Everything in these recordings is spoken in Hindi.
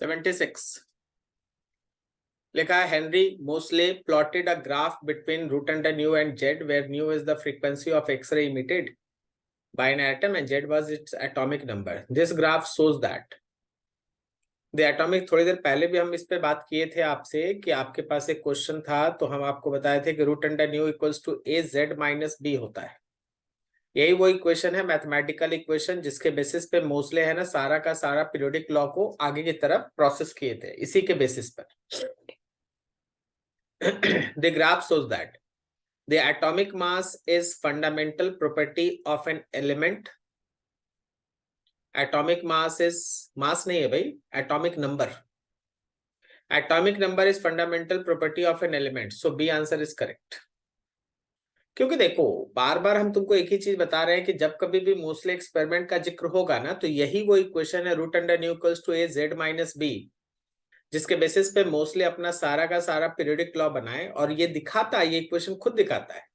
76 लिखा है Henry Moseley plotted a graph between root under nu and Z where nu is the frequency of X-ray emitted by an atom and Z was its atomic number. This graph shows that the atomic. थोड़ी देर पहले भी हम इस पे बात किए थे आपसे कि आपके पास एक क्वेश्चन था, तो हम आपको बताए थे कि root under nu equals to A Z minus B होता है। यही वो इक्वेशन है, मैथमेटिकल इक्वेशन, जिसके बेसिस पे मोस्ले है ना सारा का सारा पीरियोडिक लॉ को आगे की तरफ प्रोसेस किए थे, इसी के बेसिस पर। The graph shows that the atomic mass is fundamental property of an element. Atomic mass is mass नहीं है भाई, atomic number. Atomic number is fundamental property of an element. So B answer is correct. क्योंकि देखो बार बार हम तुमको एक ही चीज बता रहे हैं कि जब कभी भी मोस्ले एक्सपेरिमेंट का जिक्र होगा ना, तो यही वो इक्वेशन है root under nu equals to A Z minus B, जिसके बेसिस पे मोस्टली अपना सारा का सारा पीरियोडिक लॉ बनाए। और ये दिखाता है, ये इक्वेशन खुद दिखाता है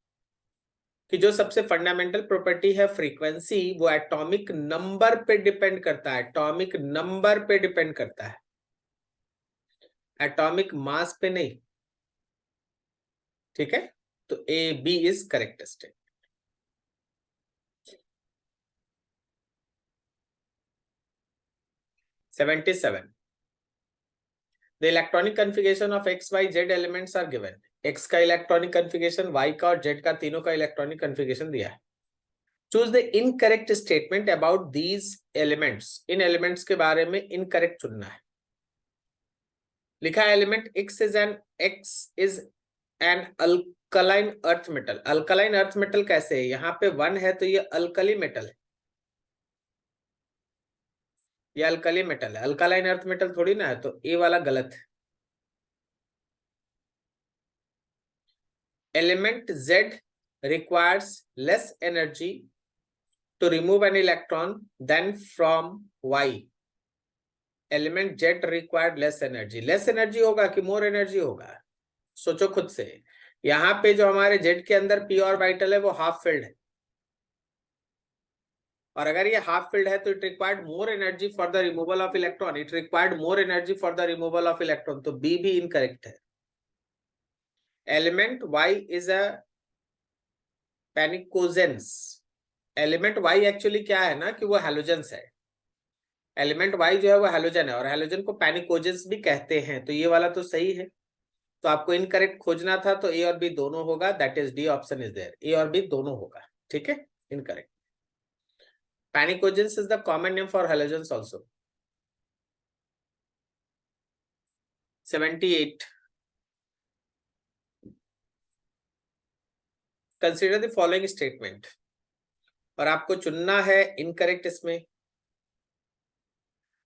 कि जो सबसे फंडामेंटल प्रॉपर्टी है फ्रीक्वेंसी, वो एटॉमिक नंबर पे डिपेंड करता है, एटॉमिक नंबर पे डिपेंड करता है, एटॉमिक मास पे नहीं। ठीक है, तो A B is correct statement. Seven the electronic configuration of X Y Z elements are given. X का इलेक्ट्रॉनिक कन्फिगरेशन, वाई का और जेड का, तीनों का इलेक्ट्रॉनिक कन्फिगरेशन दिया है। Choose the incorrect statement about these elements. In elements के बारे में इनकरेक्ट चुनना है। लिखा है element x is an alkaline earth metal. Alkaline earth metal कैसे है? यहाँ पे 1 है तो ये अल्कली मेटल है, ये अल्कली मेटल है, अल्कलाइन अर्थ मेटल थोड़ी ना है, तो ए वाला गलत है। Element Z requires less energy to remove an electron than from Y. Element Z required less energy. Less energy होगा कि मोर एनर्जी होगा? सोचो खुद से। यहाँ पे जो हमारे जेड के अंदर पी ऑर्बिटल है वो हाफ फिल्ड है, और अगर ये हाफ फिल्ड है तो it required more energy for the removal of electron, it required more energy for the removal of electron, तो बी भी इनकरेक्ट है। Element Y is a pnicogens. Element Y actually क्या है ना कि वो हैलोजेंस है। एलिमेंट वाई जो है वो हैलोजन है, और हैलोजन को पैनिकोजेंस भी कहते हैं, तो ये वाला तो सही है। तो आपको इनकरेक्ट खोजना था, तो ए और बी दोनों होगा, that is D option is there, A और बी दोनों होगा। ठीक है, incorrect. Pnicogens is the common name for halogens also. 78 consider the following statement, और आपको चुनना है इनकरेक्ट इसमें।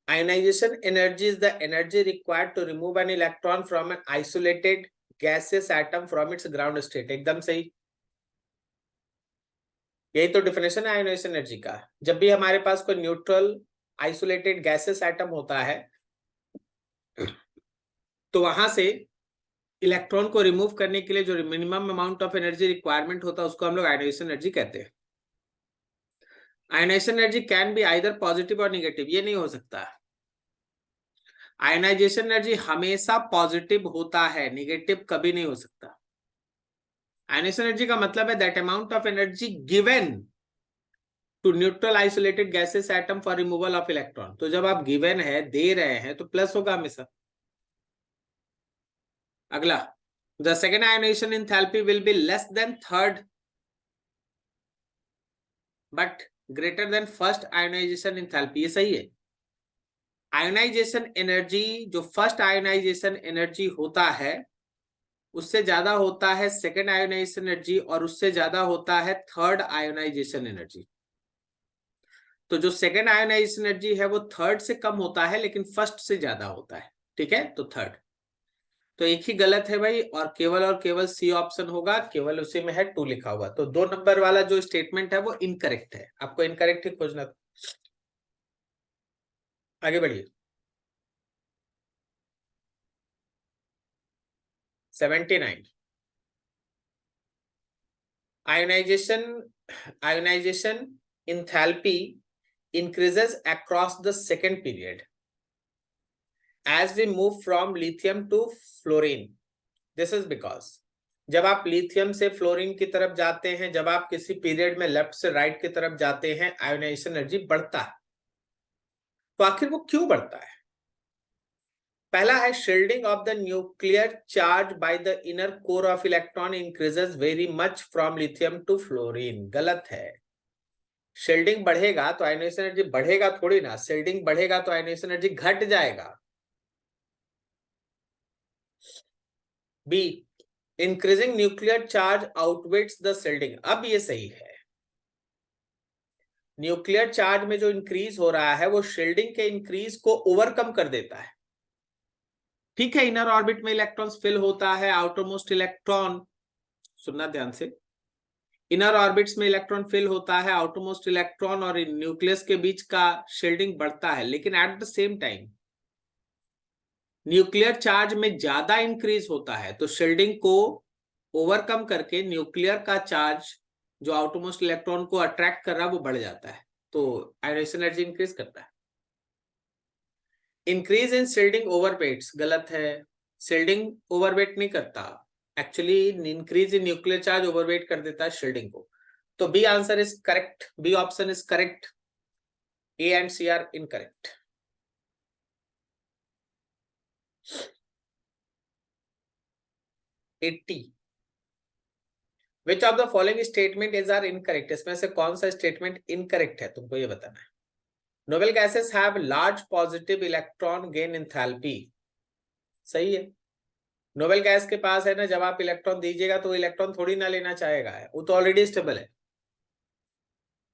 Ionization energy is the energy required to remove an electron from an isolated gaseous atom from its ground state। एकदम सही, यही तो डिफिनेशन है आयोनाइजेशन एनर्जी का। जब भी हमारे पास कोई न्यूट्रल आइसोलेटेड गैसेस एटम होता है, तो वहां से इलेक्ट्रॉन को रिमूव करने के लिए जो minimum amount of energy requirement होता है उसको हम लोग आयोनाइजेशन एनर्जी कहते हैं। Ionisation energy can be either positive और निगेटिव, ये नहीं हो सकता। आयोनाइजेशन एनर्जी हमेशा पॉजिटिव होता है, निगेटिव कभी नहीं हो सकता। आयोनाइजेशन एनर्जी का मतलब है that amount of energy given to neutral isolated gases atom for removal of electron. तो जब आप गिवन है, दे रहे हैं, तो प्लस होगा हमेशा। अगला, the second ionization enthalpy will be less than third but greater than first ionization enthalpy, ये सही है। आयोनाइजेशन एनर्जी जो फर्स्ट आयोनाइजेशन एनर्जी होता है उससे ज्यादा होता है सेकेंड आयोनाइजेशन एनर्जी, और उससे ज्यादा होता है थर्ड आयोनाइजेशन एनर्जी। तो जो सेकेंड आयोनाइजेशन एनर्जी है वो थर्ड से कम होता है, लेकिन फर्स्ट से ज्यादा होता है। ठीक है, तो थर्ड। तो एक ही गलत है भाई, और केवल सी ऑप्शन होगा, केवल उसी में है 2 लिखा हुआ। तो 2 नंबर वाला जो स्टेटमेंट है वो इनकरेक्ट है, आपको इनकरेक्ट ही खोजना था। आगे बढ़िए। 79 ionisation enthalpy increases across the second period as we move from lithium to fluorine. This is because जब आप लिथियम से फ्लोरीन की तरफ जाते हैं, जब आप किसी पीरियड में लेफ्ट से राइट की तरफ जाते हैं, आयोनाइजेशन एनर्जी बढ़ता है। तो आखिर वो क्यों बढ़ता है? पहला है shielding of the nuclear charge by the inner core of electron increases very much from lithium to fluorine. गलत है। शील्डिंग बढ़ेगा तो आयोनाइजेशन एनर्जी बढ़ेगा थोड़ी ना, शील्डिंग बढ़ेगा तो आयोनाइजेशन एनर्जी घट जाएगा। B, increasing nuclear charge outweighs the shielding. अब ये सही है, न्यूक्लियर चार्ज में जो इंक्रीज हो रहा है वो शील्डिंग के इंक्रीज को ओवरकम कर देता है। ठीक है, इनर ऑर्बिट में इलेक्ट्रॉन्स फिल होता है, आउटर मोस्ट इलेक्ट्रॉन, सुनना ध्यान से, इनर ऑर्बिट्स में इलेक्ट्रॉन फिल होता है, आउटर मोस्ट इलेक्ट्रॉन और न्यूक्लियस के बीच का शील्डिंग बढ़ता है, लेकिन at the same time nuclear charge में ज्यादा इंक्रीज होता है, तो शील्डिंग को ओवरकम करके न्यूक्लियर का चार्ज जो आउटर मोस्ट इलेक्ट्रॉन को अट्रैक्ट कर रहा है वो बढ़ जाता है, तो आयोनाइजेशन एनर्जी इंक्रीज करता है। इंक्रीज इन शील्डिंग ओवरवेट्स, गलत है, शील्डिंग ओवरवेट नहीं करता, actually increase in nuclear charge overweight कर देता है शील्डिंग को। तो B answer is correct, B option is correct, A and C are incorrect. Which of the following statement is are incorrect, इसमें से कौन सा स्टेटमेंट इनकरेक्ट है, तुमको ये बताना है। Noble gases have large positive electron gain enthalpy, सही है। नोबेल गैस के पास है ना, जब आप इलेक्ट्रॉन दीजिएगा तो इलेक्ट्रॉन थोड़ी ना लेना चाहेगा, वो तो ऑलरेडी स्टेबल है।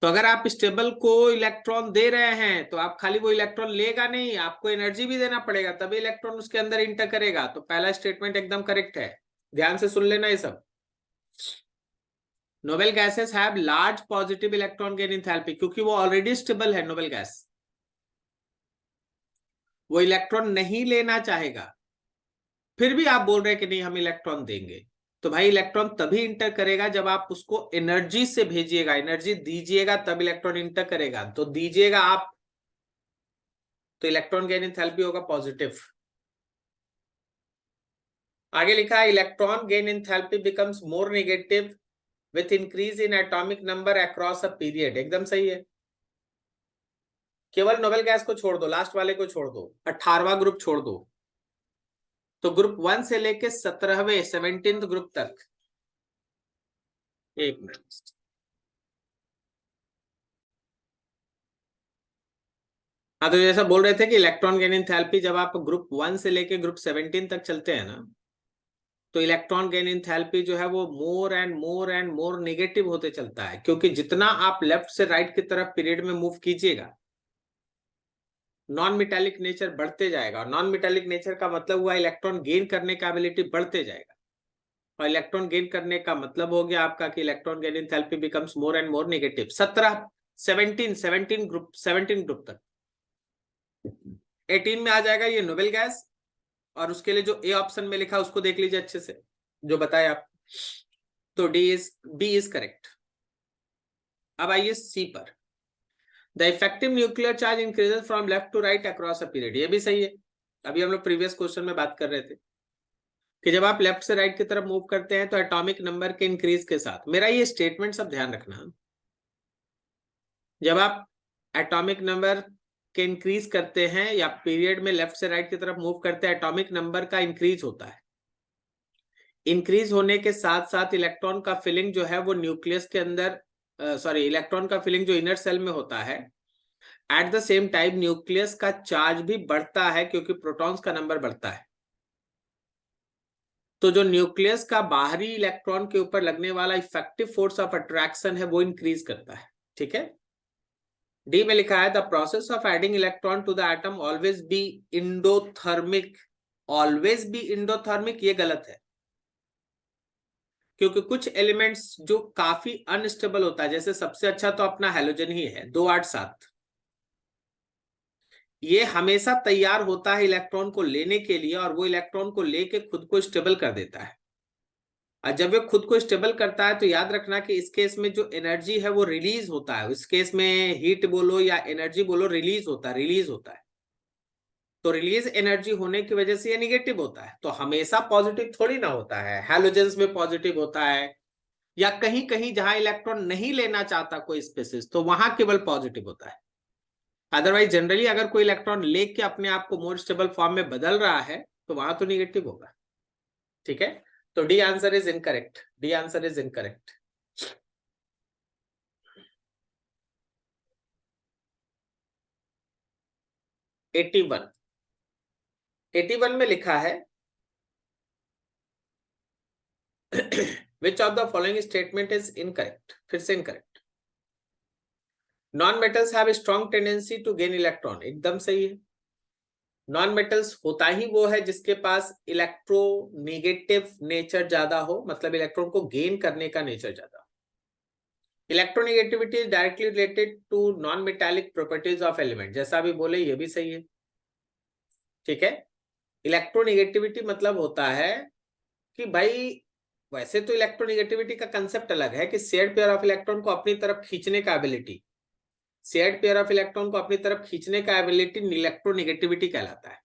तो अगर आप स्टेबल को इलेक्ट्रॉन दे रहे हैं तो आप खाली वो इलेक्ट्रॉन लेगा नहीं, आपको एनर्जी भी देना पड़ेगा, तभी इलेक्ट्रॉन उसके अंदर इंटर करेगा। तो पहला स्टेटमेंट एकदम करेक्ट है, ध्यान से सुन लेना ये सब। Noble gases have large positive electron gain enthalpy, क्योंकि वो ऑलरेडी स्टेबल है नोबेल गैस, वो इलेक्ट्रॉन नहीं लेना चाहेगा, फिर भी आप बोल रहे हैं कि नहीं हम इलेक्ट्रॉन देंगे। तो भाई इलेक्ट्रॉन तभी इंटर करेगा जब आप उसको एनर्जी से भेजिएगा, एनर्जी दीजिएगा तब इलेक्ट्रॉन इंटर करेगा। तो दीजिएगा आप तो इलेक्ट्रॉन गेन एंथैल्पी होगा पॉजिटिव। आगे लिखा है electron gain enthalpy becomes more negative with increase in atomic number across a period, एकदम सही है। केवल नोबेल गैस को छोड़ दो, लास्ट वाले को छोड़ दो, 18वां ग्रुप छोड़ दो, तो ग्रुप 1 से लेके 17वें 17th ग्रुप तक। एक मिनट, हाँ, तो जैसा बोल रहे थे कि इलेक्ट्रॉन गेन एंथैल्पी जब आप ग्रुप 1 से लेके ग्रुप 17 तक चलते हैं ना, तो इलेक्ट्रॉन गेन एंथैल्पी जो है वो मोर एंड मोर नेगेटिव होते चलता है, क्योंकि जितना आप लेफ्ट से राइट की तरफ पीरियड में मूव कीजिएगा नॉन मेटालिक नेचर बढ़ते जाएगा, और नॉन मेटालिक नेचर का मतलब हुआ इलेक्ट्रॉन गेन करने का एबिलिटी बढ़ते जाएगा, और इलेक्ट्रॉन गेन करने का मतलब हो गया आपका कि electron gain enthalpy becomes more and more negative. 17 group तक। 18 में आ जाएगा ये नोबेल गैस, और उसके लिए जो ए ऑप्शन में लिखा उसको देख लीजिए अच्छे से, जो बताया आप। तो बी इज करेक्ट। अब आइए सी पर, the effective nuclear charge increases from left to right across a period, ये भी सही है। अभी हम लोग प्रीवियस क्वेश्चन में बात कर रहे थे कि जब आप लेफ्ट से राइट की तरफ मूव करते हैं तो एटॉमिक नंबर के इंक्रीज के साथ, मेरा ये स्टेटमेंट सब ध्यान रखना, जब आप एटॉमिक नंबर के इंक्रीज करते हैं या पीरियड में लेफ्ट से राइट की तरफ मूव करते हैं, एटॉमिक नंबर का इंक्रीज होता है। इंक्रीज होने के साथ साथ इलेक्ट्रॉन का फिलिंग जो है वो न्यूक्लियस के अंदर, इलेक्ट्रॉन का फिलिंग जो इनर सेल में होता है, at the same time nucleus का चार्ज भी बढ़ता है, क्योंकि प्रोटॉन्स का नंबर बढ़ता है। तो जो न्यूक्लियस का बाहरी इलेक्ट्रॉन के ऊपर लगने वाला इफेक्टिव फोर्स ऑफ अट्रैक्शन है वो इंक्रीज करता है। ठीक है, डी में लिखा है the process of adding electron to the atom always be endothermic, always be endothermic, ये गलत है, क्योंकि कुछ एलिमेंट्स जो काफी अनस्टेबल होता है, जैसे सबसे अच्छा तो अपना हैलोजन ही है 287, ये हमेशा तैयार होता है इलेक्ट्रॉन को लेने के लिए, और वो इलेक्ट्रॉन को लेके खुद को स्टेबल कर देता है। और जब वो खुद को स्टेबल करता है तो याद रखना कि इस केस में जो एनर्जी है वो रिलीज होता है, इस केस में हीट बोलो या एनर्जी बोलो, रिलीज होता है। तो रिलीज एनर्जी होने की वजह से ये निगेटिव होता है, तो हमेशा पॉजिटिव थोड़ी ना होता है। हैलोजेंस में पॉजिटिव होता है, या कहीं कहीं जहां इलेक्ट्रॉन नहीं लेना चाहता कोई स्पेसिस, तो वहां केवल पॉजिटिव होता है। अदरवाइज जनरली अगर कोई इलेक्ट्रॉन लेके अपने आप को मोर स्टेबल फॉर्म में बदल रहा है तो वहां तो निगेटिव होगा। ठीक है, तो D answer is incorrect, D answer is incorrect. Eighty one, 81 में लिखा है which of the following statement is incorrect, फिर से इनकरेक्ट। Non metals have strong tendency to gain electron, एकदम सही है। नॉन मेटल्स होता ही वो है जिसके पास इलेक्ट्रोनेगेटिव नेचर ज्यादा हो, मतलब इलेक्ट्रॉन को गेन करने का नेचर ज्यादा। Electronegativity is directly related to non metallic properties of element, जैसा अभी बोले ये भी सही है। ठीक है, इलेक्ट्रोनेगेटिविटी मतलब होता है कि भाई, वैसे तो इलेक्ट्रोनेगेटिविटी का कंसेप्ट अलग है कि शेयर्ड पेयर ऑफ इलेक्ट्रॉन को अपनी तरफ खींचने का ability, shared pair of electron को अपनी तरफ खींचने का एबिलिटी इलेक्ट्रोनेगेटिविटी कहलाता है।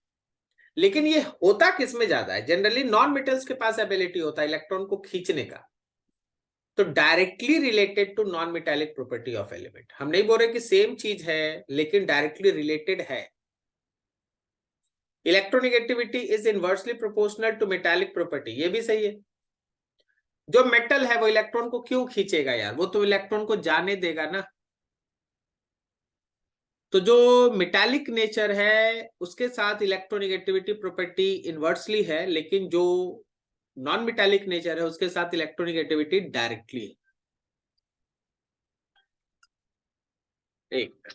लेकिन ये होता किस में ज्यादा है? जनरली नॉन मेटल्स के पास एबिलिटी होता है इलेक्ट्रॉन को खींचने का, तो directly related to non metallic property of element. हम नहीं बोल रहे कि सेम चीज है, लेकिन डायरेक्टली रिलेटेड है। Electronegativity is inversely proportional to metallic property, ये भी सही है। जो मेटल है वो इलेक्ट्रॉन को क्यों खींचेगा यार, वो तो इलेक्ट्रॉन को जाने देगा ना। तो जो मेटालिक नेचर है उसके साथ इलेक्ट्रोनेगेटिविटी प्रॉपर्टी इनवर्सली है, लेकिन जो नॉन मेटालिक नेचर है उसके साथ इलेक्ट्रोनेगेटिविटी डायरेक्टली है। एक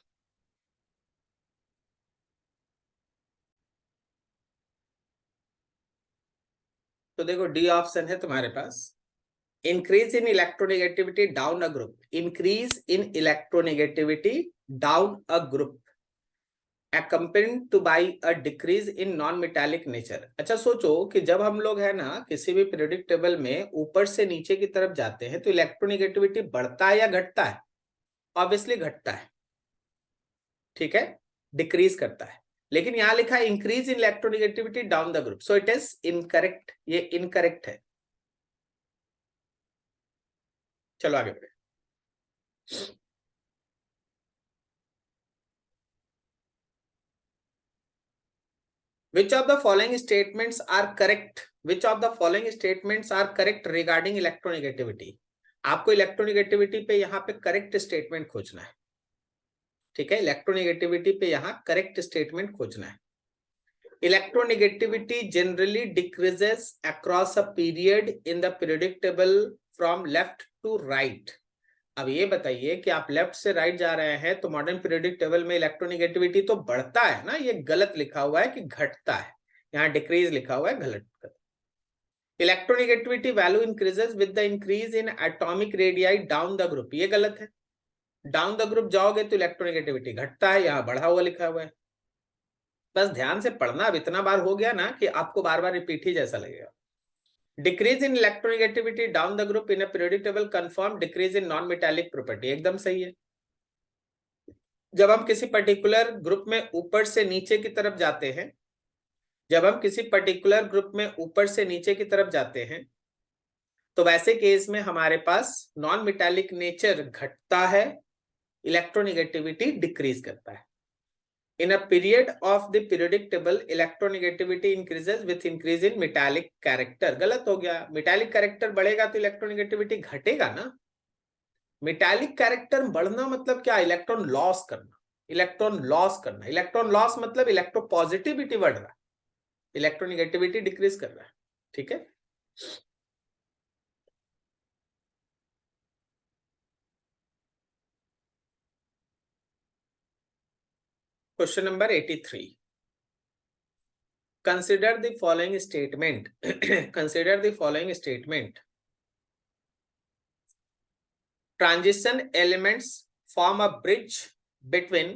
तो देखो डी ऑप्शन है तुम्हारे पास, increase in electronegativity down a group, increase in electronegativity down a group accompanied to by a decrease in non-metallic nature। अच्छा सोचो कि जब हम लोग है ना किसी भी पीरियोडिक टेबल में ऊपर से नीचे की तरफ जाते हैं तो इलेक्ट्रोनेगेटिविटी बढ़ता है या घटता है? ऑब्वियसली घटता है। ठीक है, डिक्रीज करता है। लेकिन यहां लिखा है increase in electronegativity down the group, so it is incorrect, ये इनकरेक्ट है। चलो आगे बढ़े। Which of the following statements are correct? Which of the following statements are correct regarding electronegativity? आपको इलेक्ट्रोनेगेटिविटी पे यहाँ पे करेक्ट स्टेटमेंट खोजना है। ठीक है, इलेक्ट्रोनेगेटिविटी पे यहाँ करेक्ट स्टेटमेंट खोजना है। Electronegativity generally decreases across a period in the periodic table from left to right. अब ये बताइए कि आप लेफ्ट से राइट जा रहे हैं तो मॉडर्न पीरियोडिक टेबल में इलेक्ट्रोनेगेटिविटी तो बढ़ता है ना, ये गलत लिखा हुआ है कि घटता है, यहाँ डिक्रीज लिखा हुआ है, गलत। Electronegativity value increases with the increase in atomic radii down the group, ये गलत है। डाउन द ग्रुप जाओगे तो इलेक्ट्रोनेगेटिविटी घटता है, यहाँ बढ़ा हुआ लिखा हुआ है। बस ध्यान से पढ़ना, अब इतना बार हो गया ना कि आपको बार बार रिपीट ही जैसा लगेगा। Decrease in electronegativity down the group in a periodic table confirm decrease in non metallic property, एकदम सही है। जब हम किसी पर्टिकुलर ग्रुप में ऊपर से नीचे की तरफ जाते हैं, जब हम किसी पर्टिकुलर ग्रुप में ऊपर से नीचे की तरफ जाते हैं तो वैसे केस में हमारे पास नॉन मेटालिक नेचर घटता है, इलेक्ट्रोनेगेटिविटी डिक्रीज करता है। In a period of the periodic table electronegativity increases with increase in metallic character, गलत हो गया। मेटालिक कैरेक्टर बढ़ेगा तो इलेक्ट्रोनेगेटिविटी घटेगा ना। मेटालिक कैरेक्टर बढ़ना मतलब क्या? इलेक्ट्रॉन लॉस करना, इलेक्ट्रॉन लॉस करना। इलेक्ट्रॉन लॉस मतलब इलेक्ट्रोपॉजिटिविटी बढ़ रहा है, इलेक्ट्रोनेगेटिविटी डिक्रीज कर रहा है। ठीक है, question number 83, consider the following statement consider the following statement, transition elements form a bridge between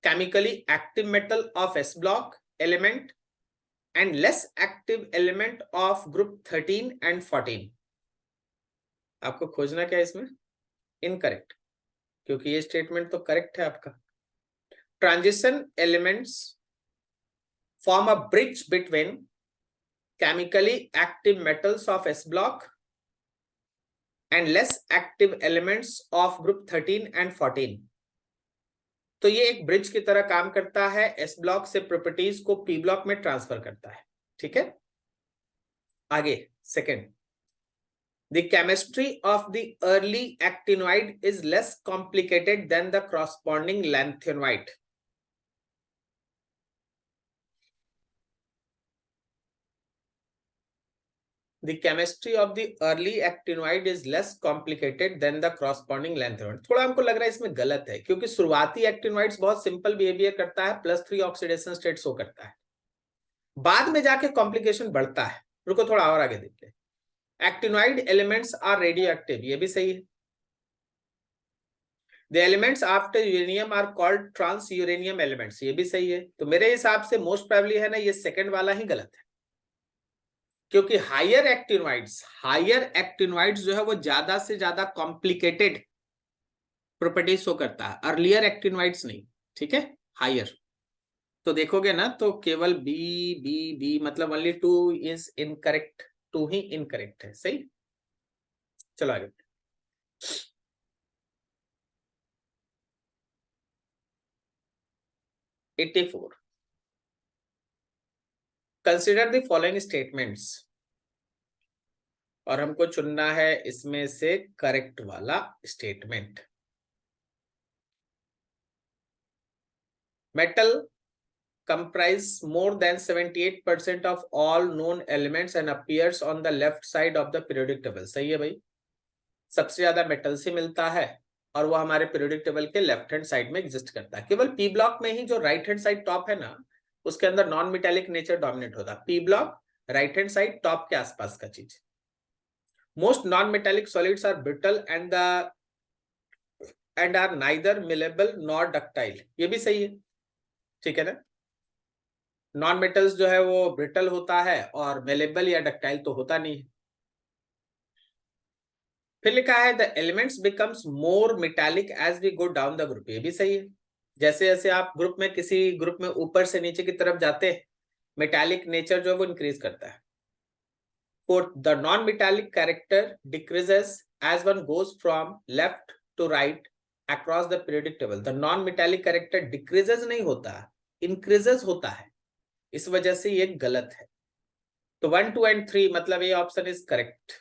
chemically active metal of S block element and less active element of group 13 and 14। आपको खोजना क्या है इसमें? इनकरेक्ट, क्योंकि ये स्टेटमेंट तो करेक्ट है आपका। transition elements form a bridge between chemically active metals of S block and less active elements of group 13 and 14. तो ये एक ब्रिज की तरह काम करता है, एस ब्लॉक से प्रॉपर्टीज को पी ब्लॉक में ट्रांसफर करता है। ठीक है, आगे second, the chemistry of the early actinoid is less complicated then the corresponding lanthanoid. The chemistry of the early actinoid is less complicated than the corresponding lanthanoid। थोड़ा हमको लग रहा है इसमें गलत है, क्योंकि शुरुआती एक्टिनोइड्स बहुत सिंपल बिहेवियर करता है, +3 ऑक्सीडेशन स्टेट शो करता है, बाद में जाके कॉम्प्लिकेशन बढ़ता है। रुको थोड़ा और आगे देखते हैं। Actinoid elements are radioactive, ये भी सही है। The elements after uranium are called trans uranium elements, ये भी सही है। तो मेरे हिसाब से मोस्ट प्रोबेबली है ना, ये सेकंड वाला ही गलत है, क्योंकि हायर एक्टिनोइड्स जो है वो ज्यादा से ज्यादा कॉम्प्लिकेटेड प्रॉपर्टीज शो करता है, अर्लियर एक्टिनोइड्स नहीं। ठीक है, हायर। तो देखोगे ना तो केवल बी बी बी, मतलब only 2 is incorrect, 2 he incorrect है। सही, चलो आगे। #84 कंसिडर द फॉलोइंग स्टेटमेंट्स, और हमको चुनना है इसमें से करेक्ट वाला statement. Metal comprise more than 78% of all known elements and appears on the left side of the periodic table। सही है भाई, सबसे ज्यादा मेटल से मिलता है और वो हमारे पीरियोडिक टेबल के लेफ्ट हैंड साइड में एग्जिस्ट करता है। केवल पी ब्लॉक में ही जो राइट हैंड साइड टॉप है ना, उसके अंदर नॉन मेटेलिक नेचर डोमिनेट होता है। P block right hand side top के आसपास का चीज। Most non metallic solids are brittle and are neither malleable nor ductile, ये भी सही है। ठीक है ना, नॉन मेटल्स जो है वो ब्रिटल होता है और मेलेबल या डक्टाइल तो होता नहीं है। फिर लिखा है the elements becomes more metallic as we go down the group, ये भी सही है। जैसे जैसे आप ग्रुप में किसी ग्रुप में ऊपर से नीचे की तरफ जाते हैं, मेटालिक नेचर जो है वो इंक्रीज करता है। Fourth, the non metallic character decreases as one goes from left to right across the periodic table. The non metallic character decreases नहीं होता, इंक्रीजेस होता है, इस वजह से ये गलत है। तो 1, 2 एंड 3 मतलब ये ऑप्शन इज करेक्ट।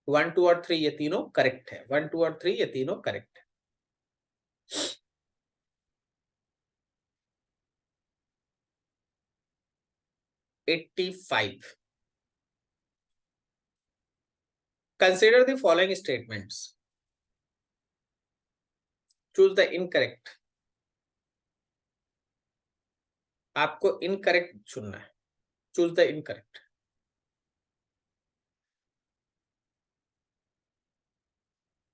1, 2 और 3 ये तीनों करेक्ट है। 1, 2 और 3 ये तीनों करेक्ट है। #85 consider the following statements, choose the incorrect. आपको इनकरेक्ट चुनना है, चूज द इनकरेक्ट।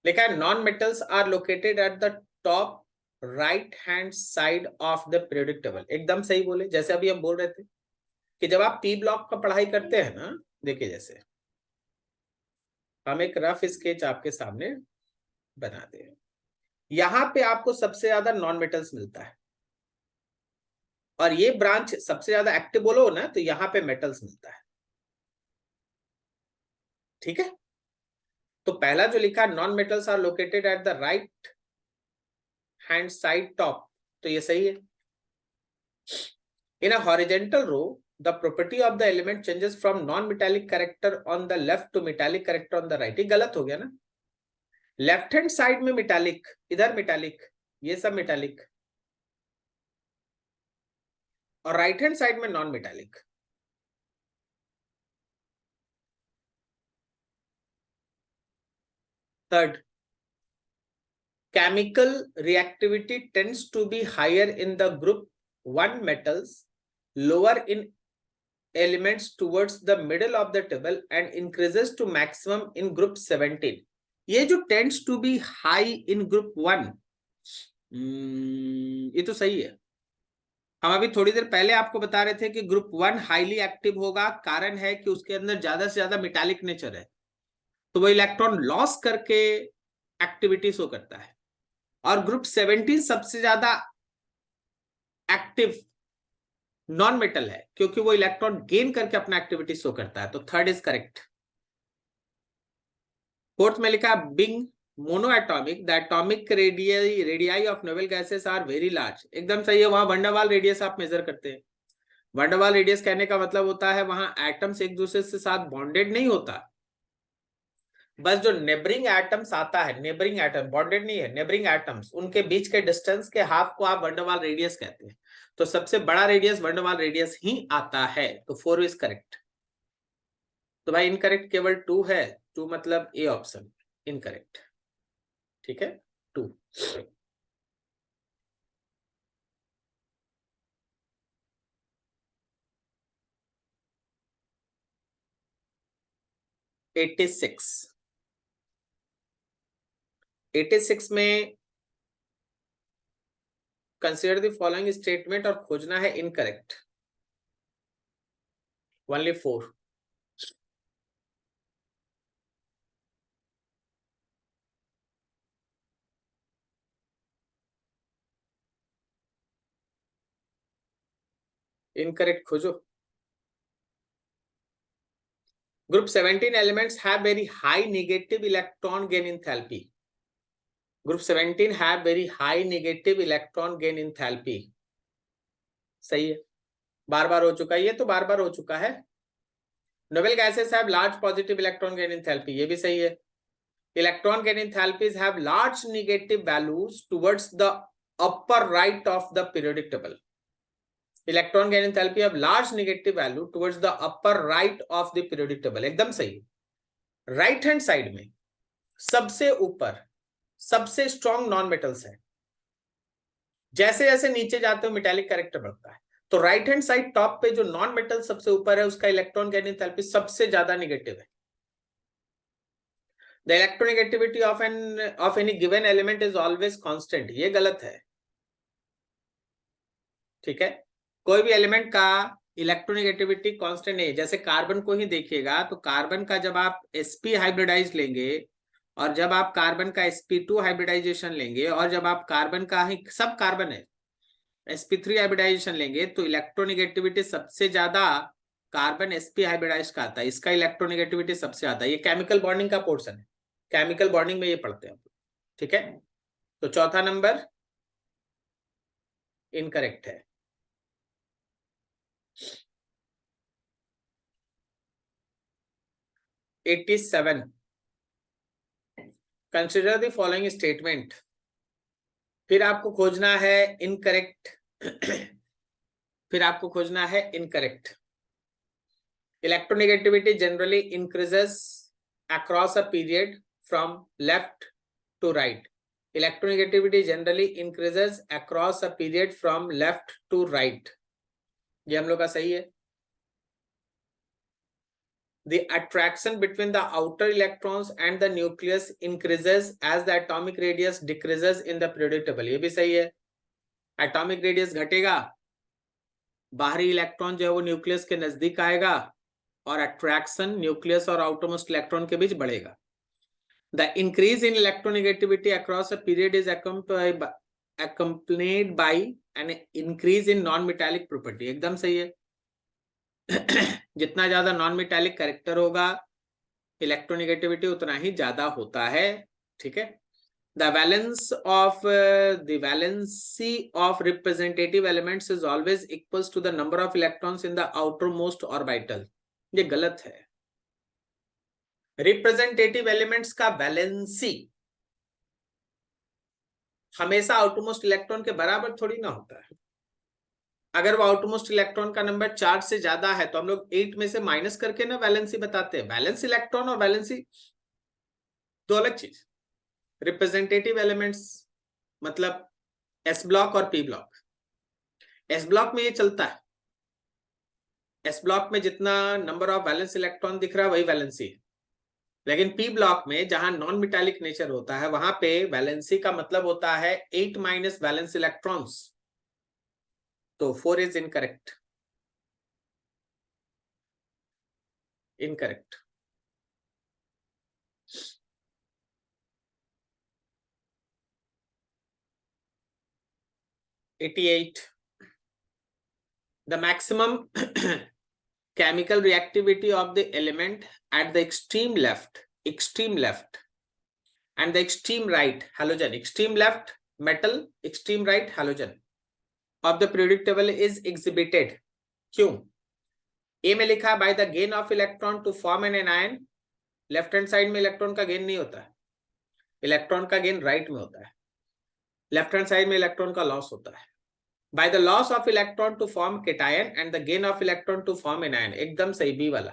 लिखा है non metals are located at the top right hand side of the periodic table. एकदम सही बोले, जैसे अभी हम बोल रहे थे कि जब आप पी ब्लॉक का पढ़ाई करते हैं ना, देखिए जैसे हम एक रफ स्केच आपके सामने बनाते हैं, यहां पे आपको सबसे ज्यादा नॉन मेटल्स मिलता है, और ये ब्रांच सबसे ज्यादा एक्टिव बोलो ना तो यहां पे मेटल्स मिलता है। ठीक है, तो पहला जो लिखा non metals are located at the right hand side top, तो ये सही है। In a horizontal row the property of the element changes from non-metallic character on the left to metallic character on the right। ये गलत हो गया ना, लेफ्ट हैंड साइड में मेटालिक, इधर मेटालिक, ये सब मेटालिक, और राइट हैंड साइड में non metallic. Third, chemical reactivity tends to be higher in the group 1 metals, lower in elements towards the middle of the table and increases to maximum in group 17। ये जो tends to be high in group 1, ये तो सही है। हम अभी थोड़ी देर पहले आपको बता रहे थे कि ग्रुप 1 हाईली एक्टिव होगा, कारण है कि उसके अंदर ज्यादा से ज्यादा मेटालिक नेचर है, तो वो इलेक्ट्रॉन लॉस करके एक्टिविटी शो करता है। और ग्रुप 17 सबसे ज्यादा एक्टिव नॉन मेटल है क्योंकि वो इलेक्ट्रॉन गेन करके अपना एक्टिविटी शो करता है, तो थर्ड इज करेक्ट। फोर्थ में लिखा being monoatomic the atomic radii of noble gases are very large, एकदम सही है। वहां वंडरवाल रेडियस आप मेजर करते हैं। वंडरवाल रेडियस कहने का मतलब होता है वहां एटम्स एक दूसरे से साथ बॉन्डेड नहीं होता, बस जो नेबरिंग एटम्स आता है, नेबरिंग एटम बॉन्डेड नहीं है, नेबरिंग एटम्स उनके बीच के डिस्टेंस के हाफ को आप वंडरवाल रेडियस कहते हैं। तो सबसे बड़ा रेडियस वंडरवाल रेडियस ही आता है, तो 4 इज करेक्ट। तो भाई इनकरेक्ट केवल 2 है, 2 मतलब ए ऑप्शन इनकरेक्ट। ठीक है 2। 86 86 में कंसिडर द फॉलोइंग स्टेटमेंट और खोजना है इनकरेक्ट। ओनली 4। इनकरेक्ट खोजो। Group 17 elements have very high negative electron gain enthalpy. Group 17 have very high negative electron gain enthalpy. सही है, बार बार हो चुका है ये, तो बार बार हो चुका है। Noble gases have large positive electron gain enthalpy, ये भी सही है। Electron gain enthalpies have large negative values towards the upper right of the periodic table. Electron gain enthalpy have large negative value towards the upper right of the periodic table, एकदम सही। राइट हैंड साइड में सबसे ऊपर सबसे स्ट्रॉन्ग नॉन मेटल्स है, जैसे जैसे नीचे जाते हो मेटालिक कैरेक्टर बढ़ता है। तो राइट हैंड साइड टॉप पे जो नॉन मेटल सबसे ऊपर है उसका इलेक्ट्रॉन गैन एंथैल्पी सबसे ज्यादा नेगेटिव है। The electronegativity of any given element is always constant, ये गलत है। ठीक है, कोई भी एलिमेंट का इलेक्ट्रोनेगेटिविटी कांस्टेंट नहीं है। जैसे कार्बन को ही देखिएगा, तो कार्बन का जब आप sp हाइब्रिडाइज लेंगे और जब आप कार्बन का sp2 हाइब्रिडाइजेशन लेंगे और जब आप कार्बन का ही सब कार्बन है sp3 हाइब्रिडाइजेशन लेंगे, तो इलेक्ट्रोनेगेटिविटी सबसे ज्यादा कार्बन sp हाइब्रिडाइज का आता है, इसका इलेक्ट्रोनेगेटिविटी सबसे ज्यादा। ये केमिकल बॉन्डिंग का पोर्शन है, केमिकल बॉन्डिंग में ये पढ़ते हैं। ठीक है, तो चौथा नंबर इनकरेक्ट है। Eighty 87 consider the following statement, फिर आपको खोजना है इनकरेक्ट। फिर आपको खोजना है incorrect. Electronegativity generally increases across a period from left to right. Electronegativity generally increases across a period from left to right, ये हम लोग का सही है। The attraction between the outer electrons and the nucleus increases as the atomic radius decreases in the periodic table, ये भी सही है। एटॉमिक रेडियस घटेगा, बाहरी इलेक्ट्रॉन जो है वो न्यूक्लियस के नजदीक आएगा और अट्रैक्शन न्यूक्लियस और आउटरमोस्ट इलेक्ट्रॉन के बीच बढ़ेगा। The increase in electronegativity across a period is accompanied by an increase in non metallic property, एकदम सही है। जितना ज्यादा नॉन मेटालिक कैरेक्टर होगा इलेक्ट्रोनेगेटिविटी उतना ही ज्यादा होता है। ठीक है, the valency of representative elements is always equals to the number of electrons in the outermost orbital, ये गलत है। रिप्रेजेंटेटिव एलिमेंट्स का वैलेंसी हमेशा आउटरमोस्ट इलेक्ट्रॉन के बराबर थोड़ी ना होता है। अगर वो आउटरमोस्ट इलेक्ट्रॉन का नंबर 4 से ज्यादा है तो हम लोग 8 में से माइनस करके ना वैलेंसी बताते हैं। वैलेंस इलेक्ट्रॉन और वैलेंसी दो अलग चीज। रिप्रेजेंटेटिव एलिमेंट्स मतलब एस ब्लॉक और पी ब्लॉक। एस ब्लॉक में ये चलता है, एस ब्लॉक में जितना नंबर ऑफ वैलेंस इलेक्ट्रॉन दिख रहा है वही वैलेंसी है। लेकिन पी ब्लॉक में जहां नॉन मेटालिक नेचर होता है वहां पे वैलेंसी का मतलब होता है 8 माइनस वैलेंस इलेक्ट्रॉन्स, तो 4 is incorrect. Incorrect. Eighty 88 the maximum chemical reactivity of the element at the extreme left and the extreme right halogen, extreme left metal, extreme right halogen of the periodic table is exhibited. क्यों? ए में लिखा by the gain of electron to form an anion. Left hand side में इलेक्ट्रॉन का गेन नहीं होता है, इलेक्ट्रॉन का गेन राइट में होता है, लेफ्ट हैंड साइड में इलेक्ट्रॉन का लॉस होता है. by the loss of electron to form cation and the gain of electron to form anion. एकदम सही बी वाला.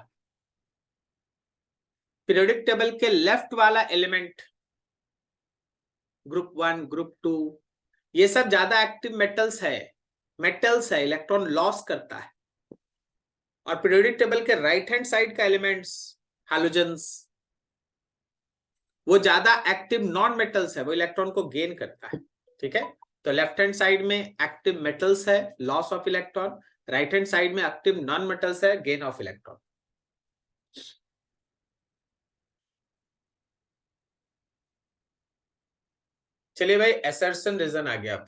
पीरियोडिक टेबल के लेफ्ट वाला एलिमेंट ग्रुप 1 ग्रुप 2 ये सब ज्यादा एक्टिव मेटल्स है, इलेक्ट्रॉन लॉस करता है. और पीरियोडिक टेबल के राइट हैंड साइड का एलिमेंट्स हैलोजेंस वो ज्यादा एक्टिव नॉन मेटल्स है, वो इलेक्ट्रॉन को गेन करता है. ठीक है, तो लेफ्ट हैंड साइड में एक्टिव मेटल्स है, loss of electron, right hand side में एक्टिव नॉन मेटल्स है, गेन ऑफ इलेक्ट्रॉन. चलिए भाई, असर्शन रीजन आ गया अब.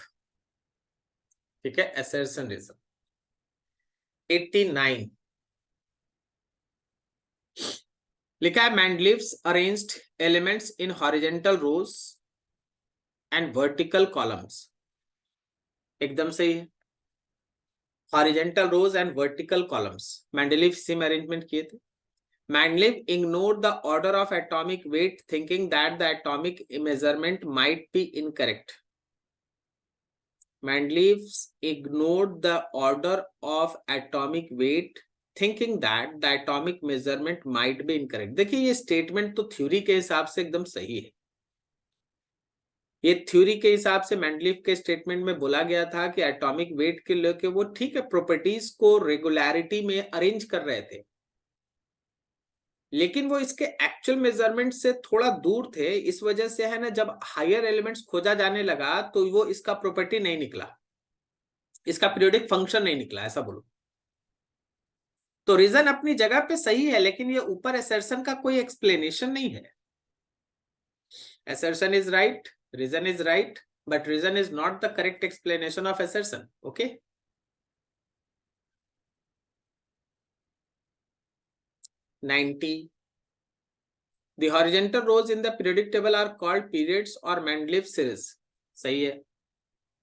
ठीक है, असर्शन रीजन 89 लिखा है Mendeleev's arranged elements in horizontal rows and vertical columns. एकदम सही है, horizontal rows and vertical columns Mendeleev same arrangement किए थे. Mendeleev ignored the order of atomic weight, thinking that the atomic measurement might be incorrect. Mendeleev ignored the order of atomic weight, thinking that the atomic measurement might be incorrect. देखिए ये स्टेटमेंट तो थ्योरी के हिसाब से एकदम सही है. ये थ्योरी के हिसाब से मेंडलीव के स्टेटमेंट में बोला गया था कि एटॉमिक वेट के लेके वो ठीक है प्रॉपर्टीज को रेगुलरिटी में अरेंज कर रहे थे, लेकिन वो इसके एक्चुअल मेजरमेंट से थोड़ा दूर थे. इस वजह से है ना, जब हायर एलिमेंट्स खोजा जाने लगा तो वो इसका प्रॉपर्टी नहीं निकला, इसका पीरियोडिक फंक्शन नहीं निकला, ऐसा बोलो. तो रीजन अपनी जगह पे सही है, लेकिन ये ऊपर असर्शन का कोई एक्सप्लेनेशन नहीं है. assertion is right, reason is right, but reason is not the correct explanation of assertion. Okay, the horizontal rows in the periodic table are called periods or Mendeleev series. सही है,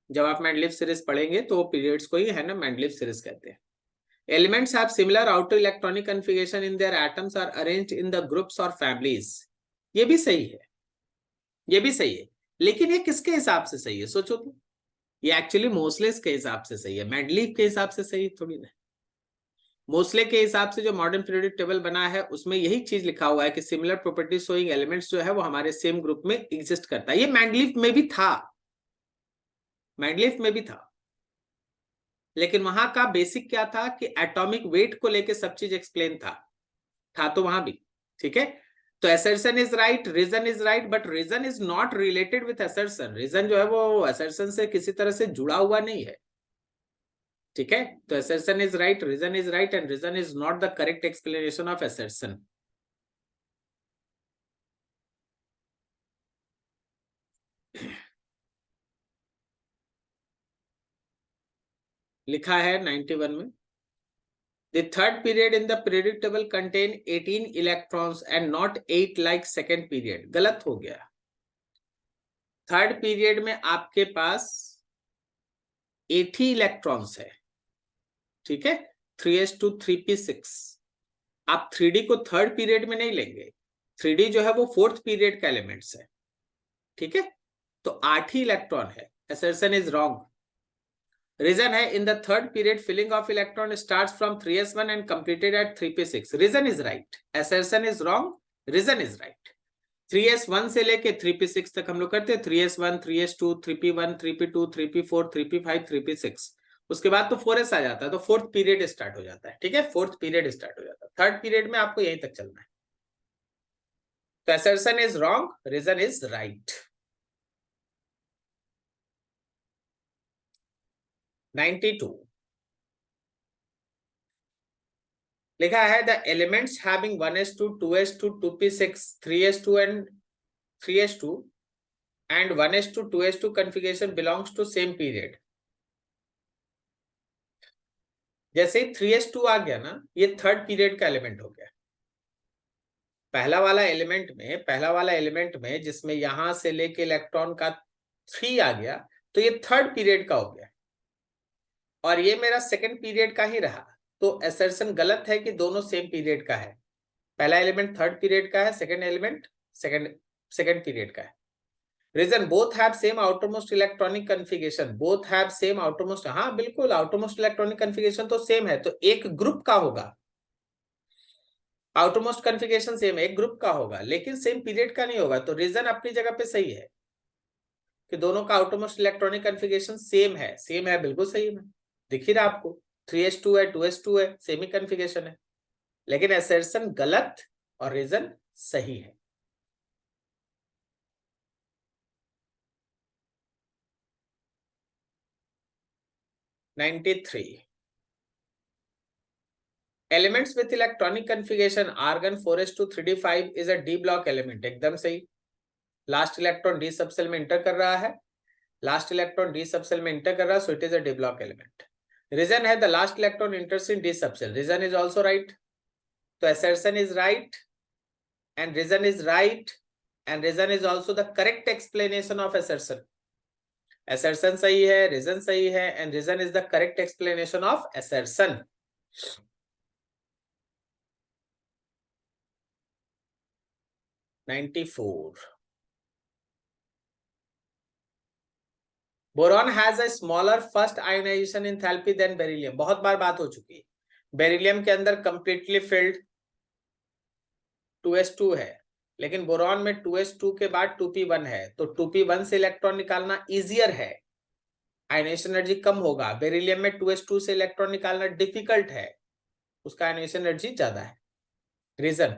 जब आप Mendeleev series पढ़ेंगे तो periods को ही है ना Mendeleev series कहते हैं. Elements have similar outer electronic configuration in their atoms are arranged in the groups or families. ये भी सही है, ये भी सही है, लेकिन ये किसके हिसाब से सही है सोचो तो. ये एक्चुअली मोसलेस के हिसाब से सही है, मेंडलीव के हिसाब से सही थोड़ी ना. मोसले के हिसाब से जो मॉडर्न पीरियोडिक टेबल बना है उसमें यही चीज लिखा हुआ है कि सिमिलर प्रॉपर्टी शोइंग एलिमेंट्स जो है वो हमारे सेम ग्रुप में एग्जिस्ट करता है. ये मेंडलीव में भी था, मेंडलीव में भी था, लेकिन वहां का बेसिक क्या था कि एटॉमिक वेट को लेके सब चीज एक्सप्लेन था तो वहां भी. ठीक है, तो assertion is right, reason is right, but reason is not related with assertion. reason जो है वो assertion से किसी तरह से जुड़ा हुआ नहीं है. ठीक है, तो assertion is right, reason is right, and reason is not the correct explanation of assertion. लिखा है 91 में the third period in the periodic table contain 18 electrons and not 8 like second period. गलत हो गया. थर्ड पीरियड में आपके पास 80 इलेक्ट्रॉन्स है. ठीक है, 3s2 3p6. आप 3d को थर्ड पीरियड में नहीं लेंगे, 3d जो है वो फोर्थ पीरियड का एलिमेंट्स है. ठीक है, तो 8 ही इलेक्ट्रॉन है. assertion is wrong. रीजन है in the third period filling of electron starts from 3s1 and completed at 3p6. reason is right, assertion is wrong, reason is right. 3s1 से लेके 3p6 तक हम लोग करते हैं 3s1 3s2 3p1 3p2 3p4 3p5 3p6. उसके बाद तो 4s आ जाता है, तो फोर्थ पीरियड स्टार्ट हो जाता है. ठीक है, फोर्थ पीरियड स्टार्ट हो जाता है. थर्ड पीरियड में आपको यहीं तक चलना है. तो assertion is wrong, reason is right. 92 लिखा है the elements having 1s2 2s2 2p6 3s2 and 3s2 and 1s2 2s2 configuration belongs to same period. जैसे 3s2 आ गया ना, ये थर्ड पीरियड का एलिमेंट हो गया। पहला वाला एलिमेंट में जिसमें यहां से लेके इलेक्ट्रॉन का 3 आ गया, तो ये थर्ड पीरियड का हो गया, और ये मेरा सेकंड पीरियड का ही रहा। तो असर्शन गलत है कि दोनों सेम पीरियड का है। पहला एलिमेंट थर्ड पीरियड का है, सेकंड एलिमेंट सेकंड पीरियड का है। Reason, both have same outermost electronic configuration, both have same outermost, हाँ बिल्कुल आउटरमोस्ट इलेक्ट्रॉनिक कन्फिगरेशन तो सेम है, तो एक ग्रुप का होगा। आउटरमोस्ट कन्फिगरेशन सेम एक ग्रुप का होगा, लेकिन सेम पीरियड का नहीं होगा। तो रीजन अपनी जगह पे सही है कि दोनों का आउटरमोस्ट इलेक्ट्रॉनिक कन्फिगरेशन सेम है, बिल्कुल सही है, दिख ही रहा आपको। 3s2 है, 2s2 है, सेम ही कन्फिगरेशन है, लेकिन असर्शन गलत और रीजन सही है। (93) elements with electronic configuration argon 4s2 3d5 is a D block element, एकदम सही। लास्ट इलेक्ट्रॉन डी सबसेल में इंटर कर रहा है, लास्ट इलेक्ट्रॉन डी सबसेल में इंटर कर रहा है, so it is a D block element. Reason है the last electron enters in D subshell, reason is also right. तो assertion is right and reason is right and reason is also the correct explanation of assertion. Assertion सही है, reason सही है and reason is the correct explanation of assertion. (94) boron has a smaller first ionization enthalpy than beryllium, बहुत बार बात हो चुकी है। बेरिलियम के अंदर कंप्लीटली फिल्ड 2s2 है, लेकिन बोरॉन में 2s2 के बाद 2p1 है, तो 2p1 से इलेक्ट्रॉन निकालना इजियर है, आयनेशन एनर्जी कम होगा। बेरिलियम में 2s2 से इलेक्ट्रॉन निकालना डिफिकल्ट है, उसका आयनेशन एनर्जी ज्यादा है। Reason,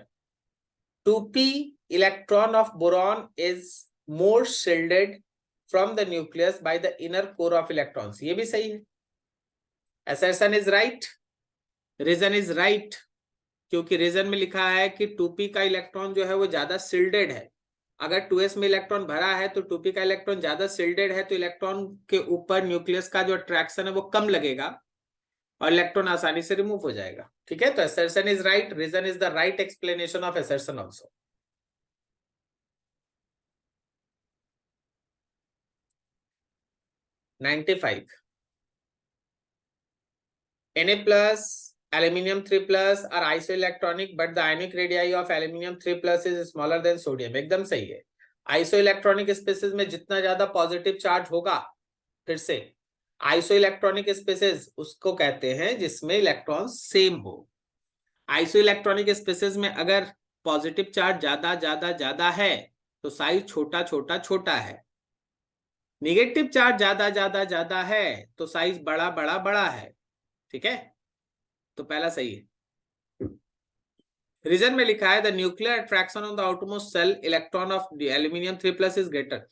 2p electron of boron is more shielded from the nucleus by the inner core of electrons, ये भी सही है। Assertion is right, reason is right, क्योंकि रीजन में लिखा है कि 2p का इलेक्ट्रॉन जो है वो ज्यादा शील्डेड है। अगर 2s में इलेक्ट्रॉन भरा है तो 2p का इलेक्ट्रॉन ज्यादा शील्डेड है, तो इलेक्ट्रॉन के ऊपर न्यूक्लियस का जो अट्रैक्शन है वो कम लगेगा और इलेक्ट्रॉन आसानी से रिमूव हो जाएगा। ठीक है, तो assertion is right, reason is the right explanation of assertion also. (95) Na plus aluminium 3 plus are isoelectronic but the ionic radii of aluminium 3 plus is smaller than sodium, एकदम सही है। आइसोइलेक्ट्रॉनिक स्पेसिस में जितना ज्यादा पॉजिटिव चार्ज होगा, फिर से आइसोइलेक्ट्रॉनिक स्पेसिस उसको कहते हैं जिसमें इलेक्ट्रॉन सेम हो। आइसोइलेक्ट्रॉनिक स्पेसिस में अगर पॉजिटिव चार्ज ज्यादा ज्यादा ज्यादा है तो साइज छोटा छोटा छोटा है, निगेटिव चार्ज ज्यादा ज्यादा ज्यादा है तो साइज बड़ा बड़ा बड़ा है। ठीक है, तो पहला सही है। रीजन में लिखा है the nuclear attraction on the outermost shell electron of the aluminium 3 plus is greater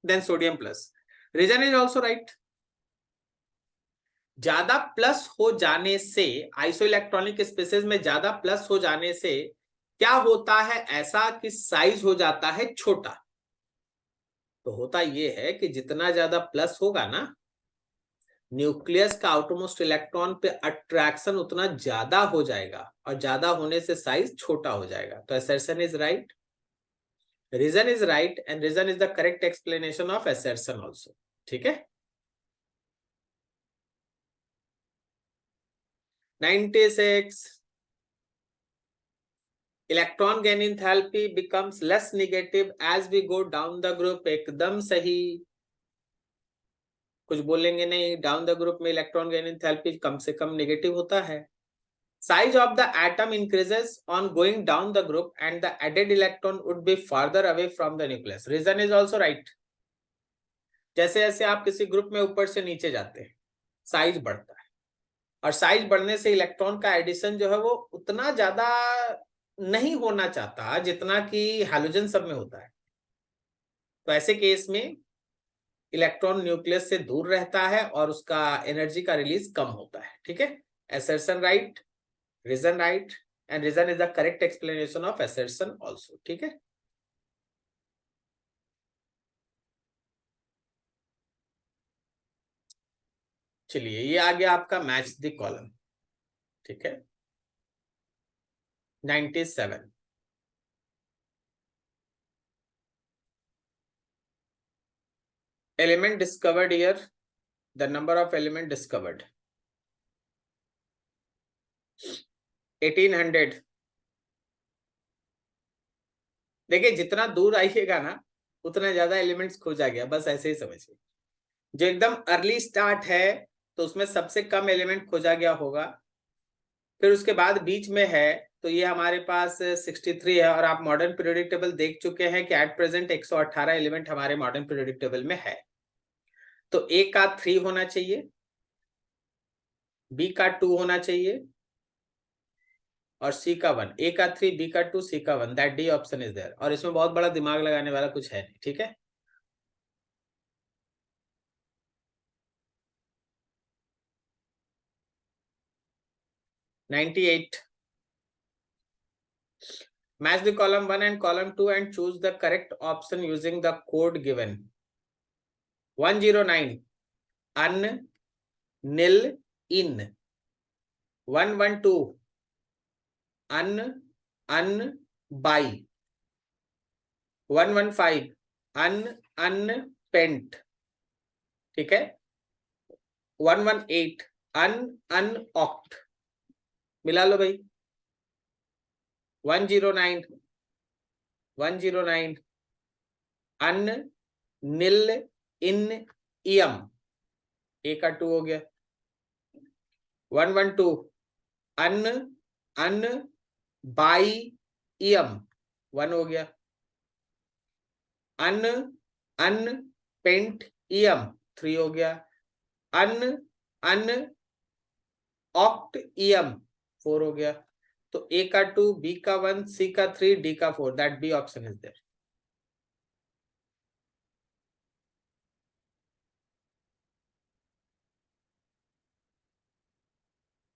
than sodium plus, reason is also right. ज्यादा प्लस हो जाने से, आइसोइलेक्ट्रॉनिक स्पेसिस में ज्यादा प्लस हो जाने से क्या होता है, ऐसा कि साइज हो जाता है छोटा। तो होता यह है कि जितना ज्यादा प्लस होगा ना, न्यूक्लियस का आउटरमोस्ट इलेक्ट्रॉन पे अट्रैक्शन उतना ज्यादा हो जाएगा और ज्यादा होने से साइज छोटा हो जाएगा। तो assertion is right, reason is right and reason is the correct explanation of assertion also. ठीक है, 96 electron gain enthalpy becomes less negative as we go down the group, एकदम सही। कुछ बोलेंगे नहीं, डाउन द ग्रुप में इलेक्ट्रॉन गेन एंथैल्पी कम से कम नेगेटिव होता है। Size of the atom increases on going down the group and the added electron would be farther away from the nucleus. Reason is also right. जैसे जैसे आप किसी ग्रुप में ऊपर से नीचे जाते हैं साइज बढ़ता है, और साइज बढ़ने से इलेक्ट्रॉन का एडिशन जो है वो उतना ज्यादा नहीं होना चाहता जितना कि हैलोजन सब में होता है। तो ऐसे केस में इलेक्ट्रॉन न्यूक्लियस से दूर रहता है और उसका एनर्जी का रिलीज कम होता है। ठीक है, assertion right, reason right and reason is the correct explanation of assertion also. ठीक है, चलिए ये आ गया आपका मैच द कॉलम, ठीक है। 97 element discovered year, the number of element discovered 1800। देखिए जितना दूर आइएगा ना उतना ज्यादा एलिमेंट्स खोजा गया, बस ऐसे ही समझिए। जो एकदम अर्ली स्टार्ट है तो उसमें सबसे कम एलिमेंट खोजा गया होगा, फिर उसके बाद बीच में है तो ये हमारे पास 63 है। और आप मॉडर्न पीरियोडिक टेबल देख चुके हैं कि एट प्रेजेंट 118 एलिमेंट हमारे मॉडर्न पीरियोडिक टेबल में है। तो ए का 3 होना चाहिए, बी का 2 होना चाहिए और सी का 1। ए का 3, बी का 2, सी का 1, that D option is there. और इसमें बहुत बड़ा दिमाग लगाने वाला कुछ है नहीं, ठीक है। $98। Match the column 1 and column 2 and choose the correct option using the code given. 109 un nil in, 112 un by, 115 unpent, ठीक है। 118 unoct, मिला लो भाई। 109 un nil in eum, ए का 2 हो गया। 112 un by eum, 1 हो गया। unpent eum, 3 हो गया। oct eum, 4 हो गया। तो ए का 2, बी का 1, सी का 3, डी का 4, that B option is there.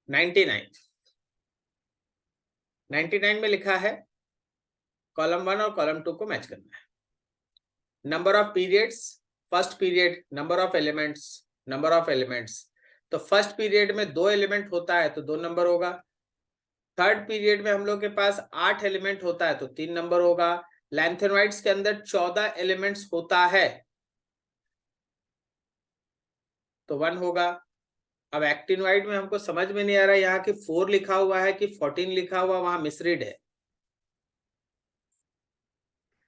Ninety nine में लिखा है कॉलम 1 और कॉलम 2 को मैच करना है। Number of periods, first period, number of elements. तो फर्स्ट पीरियड में 2 एलिमेंट होता है तो 2 नंबर होगा। थर्ड पीरियड में हम लोग के पास 8 एलिमेंट होता है तो 3 नंबर होगा। लैंथेनोइड्स के अंदर 14 एलिमेंट्स होता है तो 1 होगा। अब एक्टिनोइड में हमको समझ में नहीं आ रहा, यहाँ कि 4 लिखा हुआ है कि 14 लिखा हुआ, वहां मिसरीड है।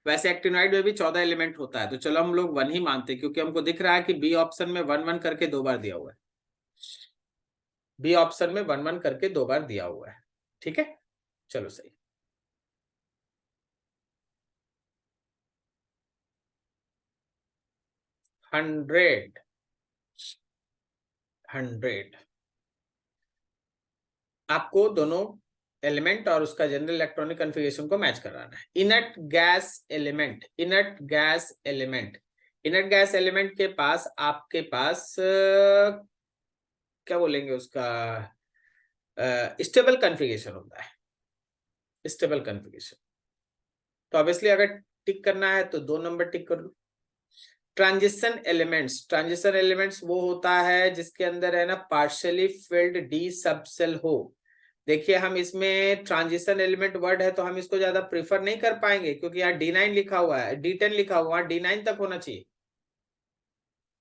वैसे एक्टिनोइड में भी 14 एलिमेंट होता है तो चलो हम लोग 1 ही मानते हैं, क्योंकि हमको दिख रहा है कि बी ऑप्शन में 1 1 करके 2 बार दिया हुआ है। बी ऑप्शन में 1 1 करके 2 बार दिया हुआ है, ठीक है। चलो सही। 100 आपको दोनों एलिमेंट और उसका जनरल इलेक्ट्रॉनिक कॉन्फ़िगरेशन को मैच कराना है। Inert gas element, inert gas element के पास आपके पास क्या बोलेंगे उसका, स्टेबल कॉन्फ़िगरेशन होता है, स्टेबल कॉन्फ़िगरेशन। तो ऑब्वियसली अगर टिक करना है तो 2 नंबर टिक कर लो। ट्रांजिशन एलिमेंट्स वो होता है जिसके अंदर है ना पार्शियली फिल्ड डी सब सेल हो। देखिए हम इसमें ट्रांजिशन एलिमेंट वर्ड है तो हम इसको ज्यादा प्रीफर नहीं कर पाएंगे, क्योंकि यहाँ D9 लिखा हुआ है, D10 लिखा हुआ है, D9 तक होना चाहिए।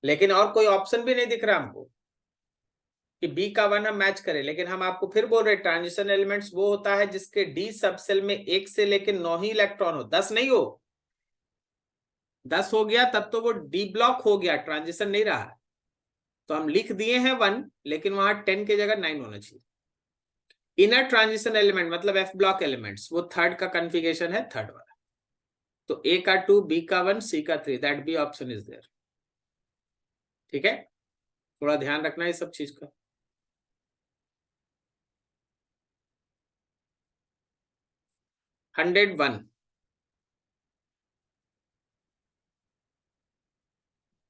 लेकिन और कोई ऑप्शन भी नहीं दिख रहा हमको कि बी का 1 हम मैच करें। लेकिन हम आपको फिर बोल रहे ट्रांजिशन एलिमेंट्स वो होता है जिसके डी सब सेल में 1 से लेकर 9 ही इलेक्ट्रॉन हो, 10 नहीं हो। 10 हो गया तब तो वो डी ब्लॉक हो गया, ट्रांजिशन नहीं रहा। तो हम लिख दिए हैं 1, लेकिन वहां 10 की जगह 9 होना चाहिए। इनर ट्रांजिशन एलिमेंट मतलब एफ ब्लॉक एलिमेंट्स, वो थर्ड का कॉन्फ़िगरेशन है, थर्ड वाला। तो ए का 2, बी का 1, सी का 3, that B option is there, ठीक है। थोड़ा ध्यान रखना है इस सब चीज का। 101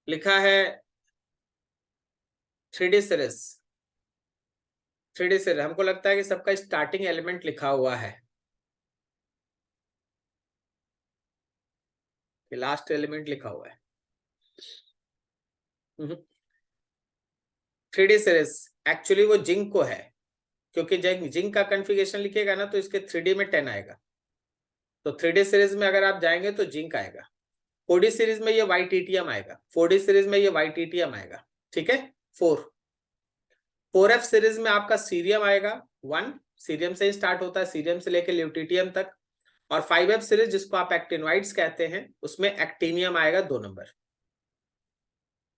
लिखा है 3D सीरीज। 3D सीरीज हमको लगता है कि सबका स्टार्टिंग एलिमेंट लिखा हुआ है कि लास्ट एलिमेंट लिखा हुआ है। 3D सीरीज एक्चुअली वो जिंक को है, क्योंकि जिंक का कॉन्फ़िगरेशन लिखेगा ना तो इसके 3D में 10 आएगा, तो 3D सीरीज में अगर आप जाएंगे तो जिंक आएगा। 4D सीरीज में ये YTTM आएगा, 4D सीरीज में ये YTTM आएगा, ठीक है। 4F सीरीज में आपका सीरियम आएगा 1, सीरियम से ही स्टार्ट होता है, सीरियम से लेकर ल्यूटिटियम तक। और 5F सीरीज जिसको आप एक्टिनोइड्स कहते हैं, उसमें एक्टिनियम आएगा 2 नंबर।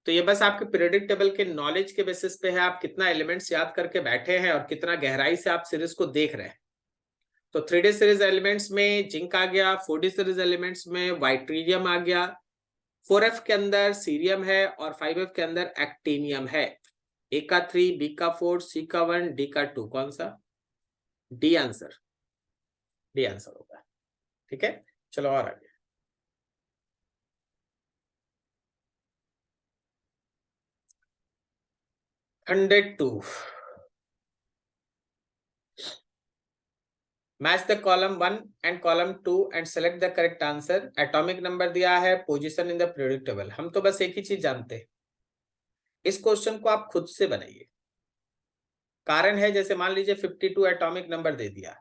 तो ये बस आपके पीरियोडिक टेबल के नॉलेज के बेसिस पे है, आप कितना एलिमेंट्स याद करके बैठे हैं और कितना गहराई से आप सीरीज को देख रहे हैं। तो 3D सीरीज एलिमेंट्स में जिंक आ गया, 4D सीरीज एलिमेंट्स में वाइट्रीडियम आ गया, 4F के अंदर सीरियम है और 5F के अंदर एक्टिनियम है। ए का 3, बी का 4, सी का 1, डी का 2, कौन सा? डी आंसर, डी आंसर होगा, ठीक है। चलो और आगे। 102, match the column 1 and column 2 and select the correct answer. Atomic number दिया है, position in the periodic table. हम तो बस एक ही चीज जानते हैं, इस क्वेश्चन को आप खुद से बनाइए। कारण है, जैसे मान लीजिए 52 एटॉमिक नंबर दे दिया,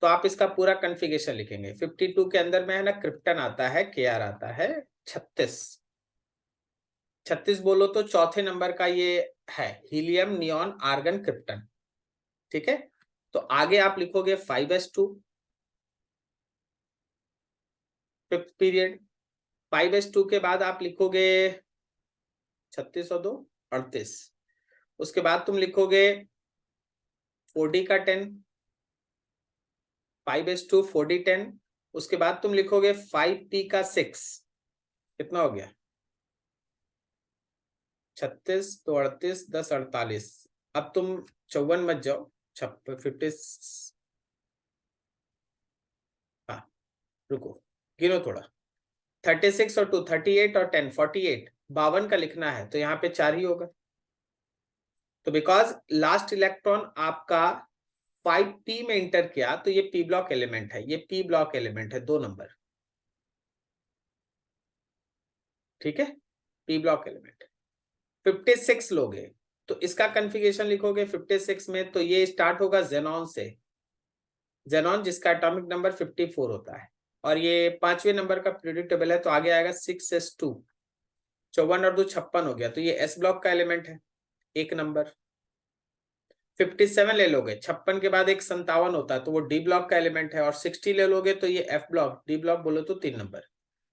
तो आप इसका पूरा कॉन्फ़िगरेशन लिखेंगे। 52 के अंदर में है ना, क्रिप्टन आता है, Kr आता है 36। 36 बोलो तो चौथे नंबर का ये है, हीलियम, नियॉन, आर्गन, क्रिप्टन, ठीक है। तो आगे आप लिखोगे 5s2, फिफ्थ पीरियड। 5s2 के बाद आप लिखोगे 36 और 2 38। उसके बाद तुम लिखोगे 4D का 10, 5s2 4D 10। उसके बाद तुम लिखोगे 5p का 6, कितना हो गया? 36 तो 38 10 48। अब तुम 54 मत जाओ, 50, हाँ रुको, गिनो थोड़ा। 36 और 2 38 और 10 48, 52 का लिखना है तो यहाँ पे 4 ही होगा। तो बिकॉज लास्ट इलेक्ट्रॉन आपका 5p में इंटर किया, तो ये p ब्लॉक एलिमेंट है, ये p ब्लॉक एलिमेंट है, 2 नंबर, ठीक है, p ब्लॉक एलिमेंट। 56 लोगे तो इसका कॉन्फ़िगरेशन लिखोगे 56 में, तो ये स्टार्ट होगा जेनॉन से, जेनॉन जिसका एटॉमिक नंबर 54 होता है, और ये 5वें नंबर का पीरियोडिक टेबल है, तो आगे आएगा 6s2। 54 और 2 56 हो गया, तो ये s ब्लॉक का एलिमेंट है, 1 नंबर। 57 ले लोगे, 56 के बाद एक 57 होता है, तो वो डी ब्लॉक का एलिमेंट है। और 60 ले लोगे तो ये एफ ब्लॉक, डी ब्लॉक बोलो तो 3 नंबर,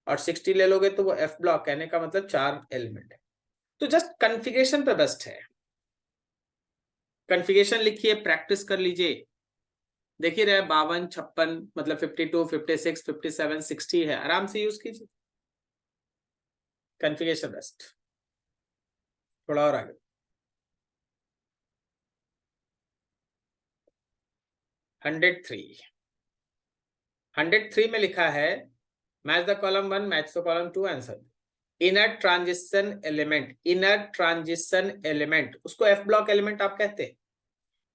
और 60 ले लोगे तो वो एफ ब्लॉक, कहने का मतलब 4 एलिमेंट है। तो जस्ट कॉन्फ़िगरेशन पे बेस्ट है, कॉन्फ़िगरेशन लिखिए, प्रैक्टिस कर लीजिए। देखिए रहे 52 56, मतलब 52 56 57 60 है, आराम से यूज कीजिए, कॉन्फ़िगरेशन बेस्ट। थोड़ा और आगे। 103, 103 में लिखा है, match the column 1 match the column 2 answer. Inner transition element, inner transition element, उसको एफ ब्लॉक एलिमेंट आप कहते हैं।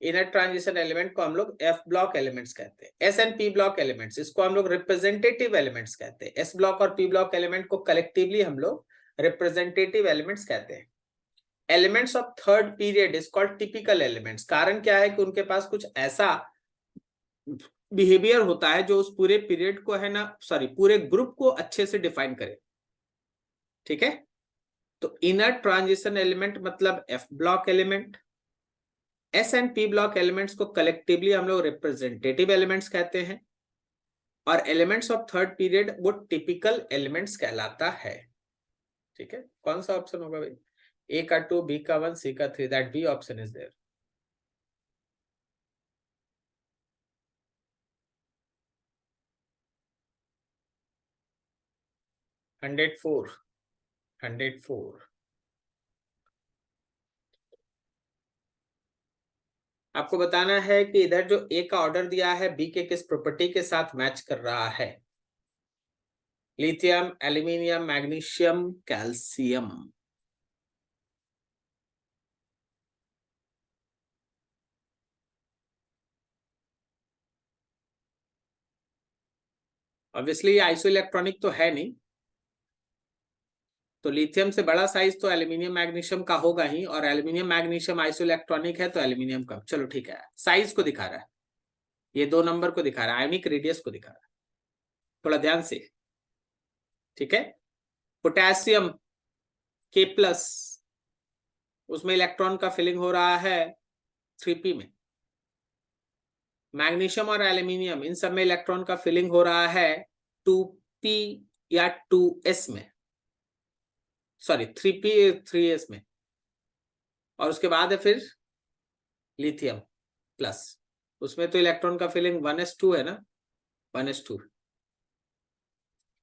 इनर ट्रांजिशन एलिमेंट को हम लोग एफ ब्लॉक एलिमेंट्स कहते हैं। S and P block elements, इसको हम लोग रिप्रेजेंटेटिव एलिमेंट्स कहते हैं। एस ब्लॉक और पी ब्लॉक एलिमेंट को कलेक्टिवली हम लोग रिप्रेजेंटेटिव एलिमेंट्स कहते हैं। Elements of third period is called typical elements. कारण क्या है कि उनके पास कुछ ऐसा बिहेवियर होता है जो उस पूरे पीरियड को है ना, सॉरी पूरे ग्रुप को अच्छे से डिफाइन करे, ठीक है। तो इनर ट्रांजिशन एलिमेंट मतलब F block element. S and P block elements को कलेक्टिवली हम लोग रिप्रेजेंटेटिव एलिमेंट्स कहते हैं, और एलिमेंट्स ऑफ थर्ड पीरियड वो टिपिकल एलिमेंट्स कहलाता है, ठीक है। कौन सा ऑप्शन होगा भाई? ए का 2, बी का 1, सी का 3, that B option is there. 104, 104। आपको बताना है कि इधर जो ए का ऑर्डर दिया है बी के किस प्रॉपर्टी के साथ मैच कर रहा है। Lithium, aluminium, magnesium, calcium. Obviously iso electronic तो है नहीं, तो लिथियम से बड़ा साइज तो एल्यूमिनियम मैग्नीशियम का होगा ही, और एल्यूमिनियम मैग्नीशियम आइसोइलेक्ट्रॉनिक है तो एल्यूमिनियम का। चलो ठीक है, साइज को दिखा रहा है, ये 2 नंबर को दिखा रहा है, आयनिक रेडियस को दिखा रहा है, थोड़ा ध्यान से। ठीक है, पोटेशियम K+, उसमें इलेक्ट्रॉन का फिलिंग हो रहा है 3p में। मैग्नीशियम और एल्यूमिनियम इन सब में इलेक्ट्रॉन का फिलिंग हो रहा है 2p या 2s में, सॉरी 3p 3s में। और उसके बाद है फिर लिथियम प्लस, उसमें तो इलेक्ट्रॉन का फिलिंग 1s2 है ना, 1s2।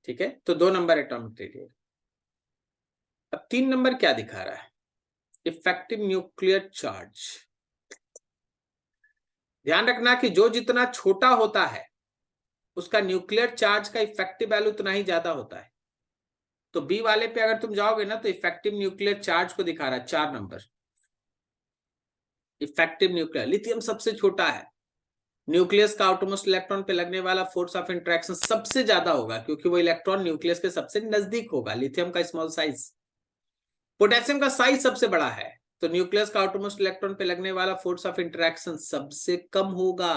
ठीक है, तो 2 नंबर एटॉमिक रेडियस। अब 3 नंबर क्या दिखा रहा है, इफेक्टिव न्यूक्लियर चार्ज। ध्यान रखना कि जो जितना छोटा होता है उसका न्यूक्लियर चार्ज का इफेक्टिव वैल्यू उतना ही ज्यादा होता है। तो बी वाले पे अगर तुम जाओगे ना तो इफेक्टिव न्यूक्लियर चार्ज को दिखा रहा है 4 नंबर। इफेक्टिव न्यूक्लियर, लिथियम सबसे छोटा है, न्यूक्लियस का आउटरमोस्ट इलेक्ट्रॉन पे लगने वाला फोर्स ऑफ इंटरेक्शन सबसे ज्यादा होगा क्योंकि वो इलेक्ट्रॉन न्यूक्लियस के सबसे नजदीक होगा। लिथियम का स्मॉल साइज। पोटेशियम का साइज सबसे बड़ा है तो न्यूक्लियस का आउटरमोस्ट इलेक्ट्रॉन पे लगने वाला फोर्स ऑफ इंटरेक्शन सबसे कम होगा,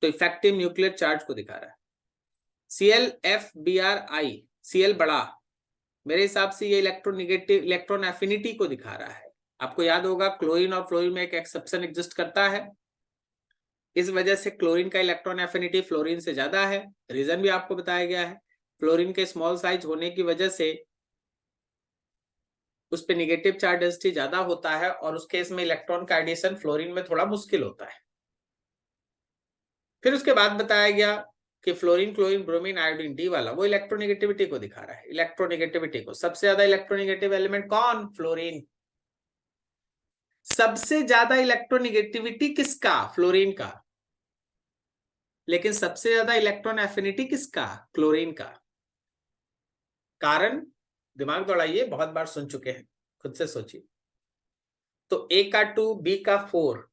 तो इफेक्टिव न्यूक्लियर चार्ज को दिखा रहा है। ClFbRI, Cl बड़ा, मेरे हिसाब से ये इलेक्ट्रोनिगेटिव इलेक्ट्रॉन एफिनिटी को दिखा रहा है। आपको याद होगा क्लोरीन और फ्लोरीन में एक एक्सेप्शन एग्जिस्ट करता है, इस वजह से क्लोरीन का इलेक्ट्रॉन एफिनिटी फ्लोरीन से ज्यादा है। रीजन भी आपको बताया गया है, फ्लोरीन के स्मॉल साइज होने की वजह से उस पे निगेटिव चार्ज डेंसिटी ज्यादा होता है और उस केस में इलेक्ट्रॉन का एडिशन फ्लोरीन में थोड़ा मुश्किल होता है। फिर उसके बाद बताया गया कि fluorine, chlorine, bromine, iodine, D वाला वो इलेक्ट्रोनिगेटिविटी को दिखा रहा है। इलेक्ट्रोनिगेटिविटी को सबसे ज्यादा इलेक्ट्रोनिगेटिव एलिमेंट कौन, फ्लोरीन। सबसे ज्यादा इलेक्ट्रोनिगेटिविटी किसका, फ्लोरीन का, लेकिन सबसे ज्यादा इलेक्ट्रॉन एफिनिटी किसका, क्लोरीन का। कारण दिमाग दौड़ाइए, बहुत बार सुन चुके हैं, खुद से सोचिए। तो ए का 2, बी का 4,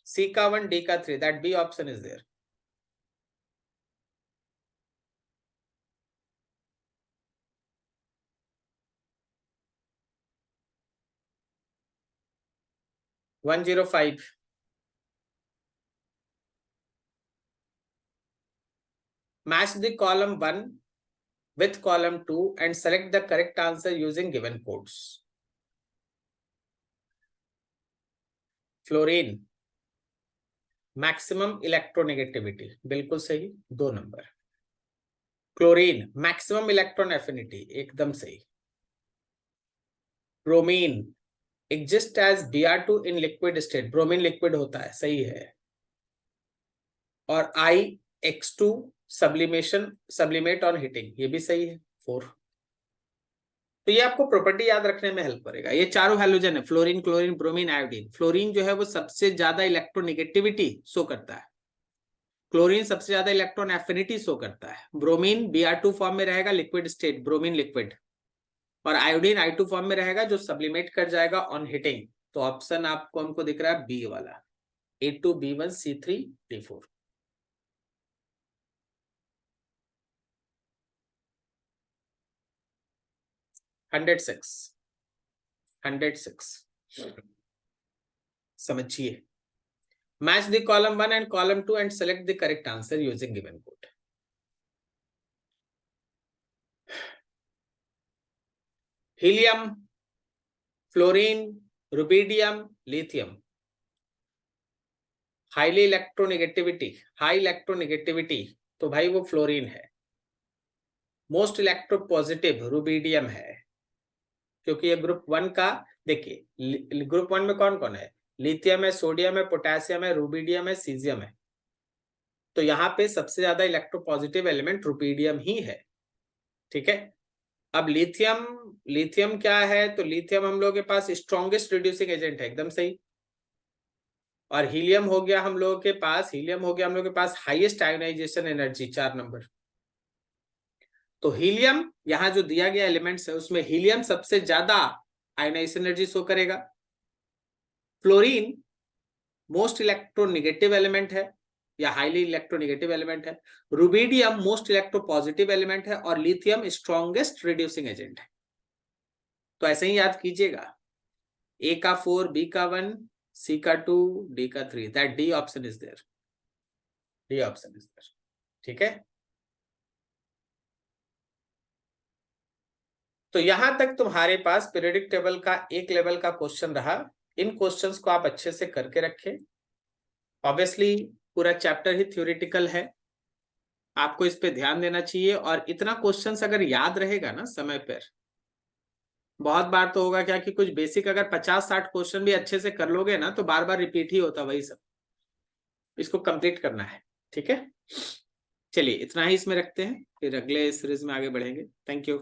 सी का 1, डी का 3, that B option is there. One 105। Match the column 1 with column 2 and select the correct answer using given codes. Fluorine maximum electronegativity, बिल्कुल सही, 2 number. Chlorine maximum electron affinity, एकदम सही। Bromine exist as Br2 in liquid state, bromine liquid होता है, सही है। और IX2 sublimation, sublimate on heating, ये भी सही है, 4। तो ये आपको प्रॉपर्टी याद रखने में हेल्प करेगा। ये चारों हैलोजन है, fluorine, chlorine, bromine, iodine. Fluorine जो है वो सबसे ज्यादा इलेक्ट्रोनिगेटिविटी शो करता है, क्लोरीन सबसे ज्यादा इलेक्ट्रॉन एफिनिटी शो करता है, ब्रोमीन Br2 फॉर्म में रहेगा लिक्विड स्टेट, ब्रोमीन लिक्विड, और आयोडीन I2 फॉर्म में रहेगा जो सब्लिमेट कर जाएगा ऑन हीटिंग। तो ऑप्शन आपको हमको दिख रहा है बी वाला, A2, B1, C3, D4। Hundred six समझिए। Match the column 1 and column 2 and select the correct answer using given code. Helium, fluorine, rubidium, lithium, highly electronegativity, high electronegativity, तो भाई वो फ्लोरीन है। मोस्ट इलेक्ट्रोपॉजिटिव रुबिडियम है, क्योंकि ये ग्रुप 1 का, देखिए ग्रुप 1 में कौन कौन है, लिथियम है, सोडियम है, पोटेशियम है, रुबिडियम है, सीजियम है। तो यहाँ पे सबसे ज्यादा इलेक्ट्रोपॉजिटिव एलिमेंट रुबिडियम ही है। ठीक है, अब लिथियम, लिथियम क्या है, तो लिथियम हम लोग के पास स्ट्रॉन्गेस्ट रिड्यूसिंग एजेंट है, एकदम सही। और हीलियम हो गया हम लोगों के पास, हीलियम हो गया हम लोग के पास हाईएस्ट आयोनाइजेशन एनर्जी, 4 नंबर। तो हीलियम यहां जो दिया गया एलिमेंट्स है उसमें हीलियम सबसे ज्यादा आयोनाइजेशन एनर्जी शो करेगा। फ्लोरीन मोस्ट इलेक्ट्रोनिगेटिव एलिमेंट है, या हाईली इलेक्ट्रोनेगेटिव एलिमेंट है, रुबिडियम मोस्ट इलेक्ट्रोपॉजिटिव एलिमेंट है और लिथियम स्ट्रॉन्गेस्ट रिड्यूसिंग एजेंट है। तो ऐसे ही याद कीजिएगा, ए का 4, बी का 1, सी का 2, डी का 3, that D option is there, D option is there. ठीक है, तो यहां तक तुम्हारे पास पीरियोडिक टेबल का एक लेवल का क्वेश्चन रहा। इन क्वेश्चंस को आप अच्छे से करके रखें। ऑब्वियसली पूरा चैप्टर ही थ्योरेटिकल है, आपको इस पे ध्यान देना चाहिए। और इतना क्वेश्चंस अगर याद रहेगा ना समय पर, बहुत बार तो होगा क्या कि कुछ बेसिक अगर 50-60 क्वेश्चन भी अच्छे से कर लोगे ना तो बार बार रिपीट ही होता वही सब, इसको कंप्लीट करना है। ठीक है, चलिए इतना ही इसमें रखते हैं, फिर अगले सीरीज में आगे बढ़ेंगे। Thank you.